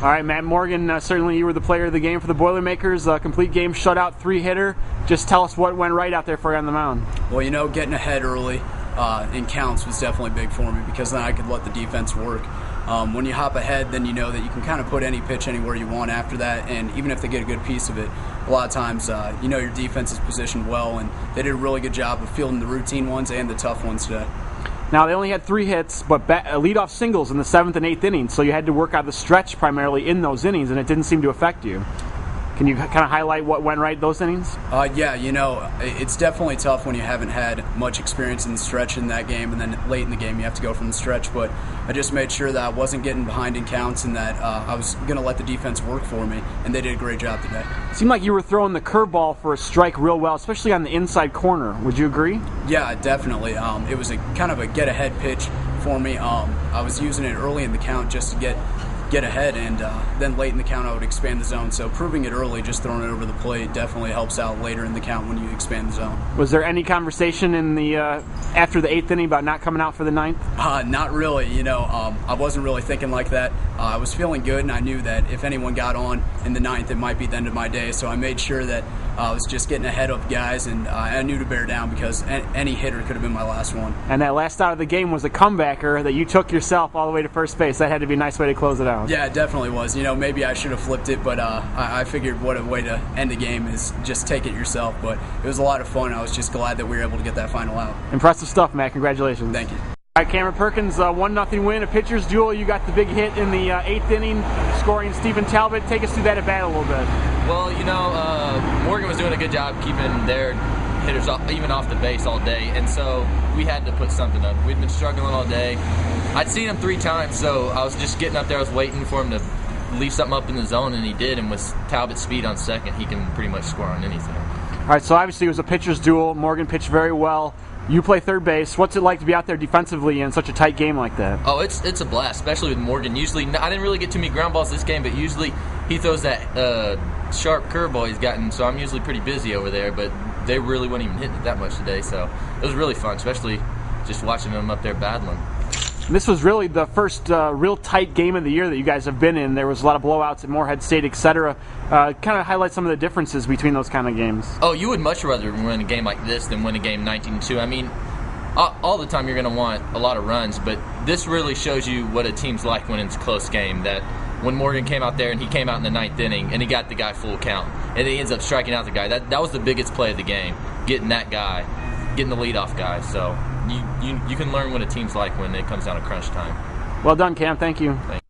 All right, Matt Morgan, certainly you were the player of the game for the Boilermakers, complete game shutout, 3-hitter. Just tell us what went right out there for you on the mound. Well, you know, getting ahead early in counts was definitely big for me because then I could let the defense work. When you hop ahead, then you know that you can kind of put any pitch anywhere you want after that, and even if they get a good piece of it, a lot of times you know your defense is positioned well, and they did a really good job of fielding the routine ones and the tough ones today. Now, they only had 3 hits, but leadoff singles in the 7th and 8th innings, so you had to work out the stretch primarily in those innings, and it didn't seem to affect you. Can you kind of highlight what went right those innings? Yeah, you know, it's definitely tough when you haven't had much experience in the stretch in that game, and then late in the game you have to go from the stretch. But I just made sure that I wasn't getting behind in counts and that I was going to let the defense work for me, and they did a great job today. It seemed like you were throwing the curveball for a strike real well, especially on the inside corner. Would you agree? Yeah, definitely. It was a kind of a get-ahead pitch for me. I was using it early in the count just to get ahead, and then late in the count I would expand the zone. So proving it early, just throwing it over the plate, definitely helps out later in the count when you expand the zone. Was there any conversation in the after the 8th inning about not coming out for the 9th? Not really. You know, I wasn't really thinking like that. I was feeling good, and I knew that if anyone got on in the 9th, it might be the end of my day. So I made sure that I was just getting ahead of guys, and I knew to bear down because any hitter could have been my last one. And that last out of the game was a comebacker that you took yourself all the way to first base. That had to be a nice way to close it out. Yeah, it definitely was. You know, maybe I should have flipped it, but I figured what a way to end a game is just take it yourself. But it was a lot of fun. I was just glad that we were able to get that final out. Impressive stuff, Matt. Congratulations. Thank you. All right, Cameron Perkins, 1-0 win, a pitcher's duel. You got the big hit in the 8th inning, scoring Stephen Talbot. Take us through that at bat a little bit. Well, you know, Morgan was doing a good job keeping their hitters even off the base all day, and so we had to put something up. We'd been struggling all day. I'd seen him 3 times, so I was just getting up there. I was waiting for him to leave something up in the zone, and he did, and with Talbot's speed on second, he can pretty much score on anything. All right, so obviously it was a pitcher's duel. Morgan pitched very well. You play third base. What's it like to be out there defensively in such a tight game like that? Oh, it's a blast, especially with Morgan. Usually, I didn't really get too many ground balls this game, but usually he throws that sharp curveball he's gotten, so I'm usually pretty busy over there, but they really weren't even hitting it that much today, so it was really fun, especially just watching them up there battling. This was really the first real tight game of the year that you guys have been in. There was a lot of blowouts at Morehead State, etc. Kind of highlight some of the differences between those kind of games. Oh, you would much rather win a game like this than win a game 19-2. I mean, all the time you're going to want a lot of runs, but this really shows you what a team's like when it's a close game. That when Morgan came out there and he came out in the 9th inning and he got the guy full count, and he ends up striking out the guy. That was the biggest play of the game, getting that guy, getting the leadoff guy. So you can learn what a team's like when it comes down to crunch time. Well done, Cam. Thank you. Thanks.